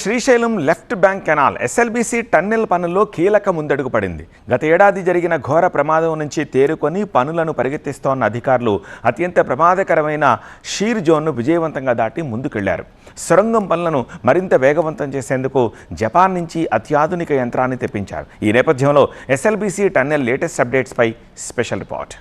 Srisailam left bank canal SLBC tunnel పనుల్లో కీలక ముందడుగు పడింది. గత ఏడాది జరిగిన ఘోర ప్రమాదం నుంచి తేరుకొని పనులను పరిగెత్తిస్తోన్న అధికారులు అత్యంత ప్రమాదకరమైన షీర్ జోన్ను విజయవంతంగా దాటి ముందుకెళ్లారు. సొరంగం పనులను మరింత వేగవంతం చేసేందుకు జపాన్ నుంచి అత్యాధునిక యంత్రాన్ని తెప్పించారు. ఈ నేపథ్యంలో ఎస్ఎల్బీసీ టన్నెల్ లేటెస్ట్ అప్డేట్స్పై స్పెషల్ రిపోర్ట్.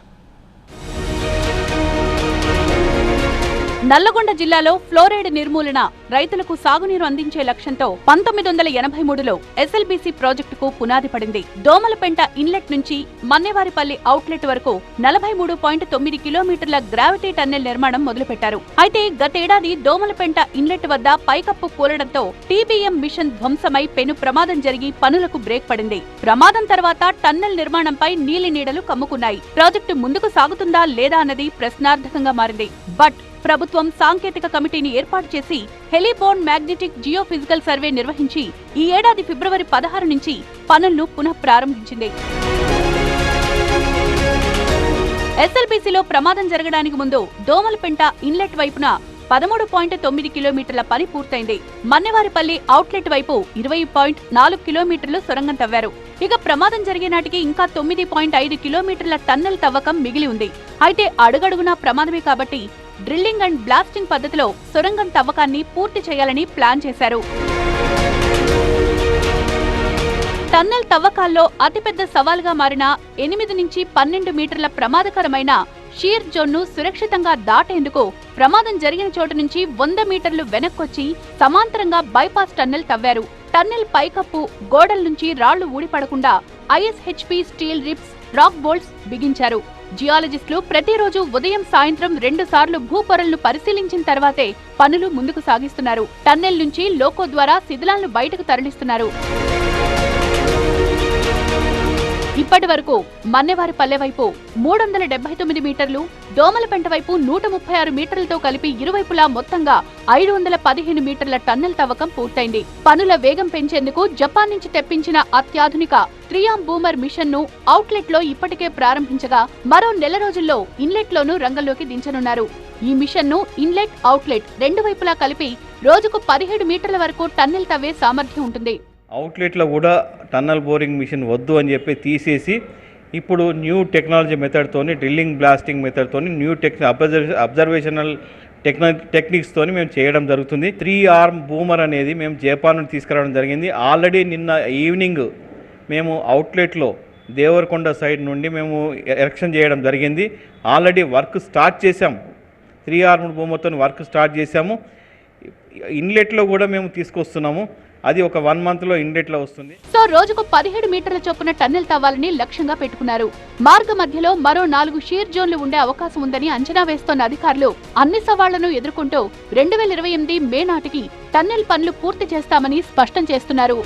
నల్లగొండ జిల్లాలో ఫ్లోరైడ్ నిర్మూలన, రైతులకు సాగునీరు అందించే లక్ష్యంతో 1983లో ఎస్ఎల్బీసీ ప్రాజెక్టుకు పునాది పడింది. దోమలపెంట ఇన్లెట్ నుంచి మన్నెవారిపల్లి అవుట్లెట్ వరకు 43.9 కిలోమీటర్ల గ్రావిటీ టన్నెల్ నిర్మాణం మొదలుపెట్టారు. అయితే గతేడాది దోమలపెంట ఇన్లెట్ వద్ద పైకప్పు కూలడంతో టీబీఎం మిషన్ ధ్వంసమై పెను ప్రమాదం జరిగి పనులకు బ్రేక్ పడింది. ప్రమాదం తర్వాత టన్నెల్ నిర్మాణంపై నీలి నీడలు కమ్ముకున్నాయి. ప్రాజెక్టు ముందుకు సాగుతుందా లేదా అన్నది ప్రశ్నార్థకంగా మారింది. బట్ ప్రభుత్వం సాంకేతిక కమిటీని ఏర్పాటు చేసి హెలిబోర్న్ మ్యాగ్నెటిక్ జియోఫిజికల్ సర్వే నిర్వహించి ఈ ఏడాది ఫిబ్రవరి 16 నుంచి పనులను పునః ప్రారంభించింది. ఎస్ఎల్బీసీలో ప్రమాదం జరగడానికి ముందు దోమలపెంట ఇన్లెట్ వైపున 13.9 కిలోమీటర్ల పని పూర్తయింది. మన్నెవారిపల్లి అవుట్లెట్ వైపు 20.4 కిలోమీటర్లు సొరంగం తవ్వారు. ఇక ప్రమాదం జరిగే నాటికి ఇంకా 9.5 కిలోమీటర్ల టన్నెల్ తవ్వకం మిగిలి ఉంది. అయితే అడుగడుగునా ప్రమాదమే కాబట్టి డ్రిల్లింగ్ అండ్ బ్లాస్టింగ్ పద్ధతిలో సొరంగం తవ్వకాన్ని పూర్తి చేయాలని ప్లాన్ చేశారు. టన్నెల్ తవ్వకాల్లో అతిపెద్ద సవాల్గా మారిన 8 నుంచి 12 మీటర్ల ప్రమాదకరమైన షీర్ జోన్ను సురక్షితంగా దాటేందుకు ప్రమాదం జరిగిన చోటు నుంచి 100 మీటర్లు వెనక్కొచ్చి సమాంతరంగా బైపాస్ టన్నెల్ తవ్వారు. టన్నెల్ పైకప్పు, గోడల నుంచి రాళ్లు ఊడిపడకుండా ఐఎస్హెచ్పి స్టీల్ రిప్స్, రాక్ బోల్ట్స్ బిగించారు. జియాలజిస్టులు ప్రతిరోజు ఉదయం, సాయంత్రం 2 సార్లు భూపొరలను పరిశీలించిన తర్వాతే పనులు ముందుకు సాగిస్తున్నారు. టన్నెల్ నుంచి లోకో ద్వారా శిథిలాలను బయటకు తరలిస్తున్నారు. ఇప్పటి వరకు మన్నెవారిపల్లె వైపు 379 మీటర్లు, దోమలపెంట వైపు 136 మీటర్లతో కలిపి ఇరువైపులా మొత్తంగా 515 మీటర్ల టన్నెల్ తవ్వకం పూర్తయింది. పనుల వేగం పెంచేందుకు జపాన్ నుంచి తెప్పించిన అత్యాధునిక 3 బూమర్ మిషన్ ను అవుట్లెట్ లో ఇప్పటికే ప్రారంభించగా మరో నెల రోజుల్లో ఇన్లెట్ లోనూ రంగంలోకి దించనున్నారు. ఈ మిషన్ ను ఇన్లెట్, అవుట్లెట్ రెండు వైపులా కలిపి రోజుకు 17 మీటర్ల వరకు టన్నెల్ తవ్వే సామర్థ్యం ఉంటుంది. అవుట్లెట్లో కూడా టన్నల్ బోరింగ్ మిషన్ వద్దు అని చెప్పి తీసేసి ఇప్పుడు న్యూ టెక్నాలజీ మెథడ్తోని, డ్రిల్లింగ్ బ్లాస్టింగ్ మెథడ్తోని, న్యూ అబ్జర్వేషనల్ టెక్నిక్స్తోని మేము చేయడం జరుగుతుంది. 3 ఆర్మ్ బూమర్ అనేది మేము జపాన్ నుండి తీసుకురావడం జరిగింది. ఆల్రెడీ నిన్న ఈవినింగ్ మేము అవుట్లెట్లో దేవరకొండ సైడ్ నుండి మేము ఎరెక్షన్ చేయడం జరిగింది. ఆల్రెడీ వర్క్ స్టార్ట్ చేసాము. 3 ఆర్మ్ బూమర్తో వర్క్ స్టార్ట్ చేసాము. ఇన్లెట్లో కూడా మేము తీసుకొస్తున్నాము. అది ఒక 1 మంత్లో ఇన్లెట్లో వస్తుంది. సో రోజుకు 17 మీటర్ల చొప్పున టన్నెల్ తవ్వాలని లక్ష్యంగా పెట్టుకున్నారు. మార్గ మధ్యలో మరో 4 షీర్ జోన్లు ఉండే అవకాశం ఉందని అంచనా వేస్తోన్న అధికారులు అన్ని సవాళ్లను ఎదుర్కొంటూ 2028 మే నాటికి టన్నెల్ పనులు పూర్తి చేస్తామని స్పష్టం చేస్తున్నారు.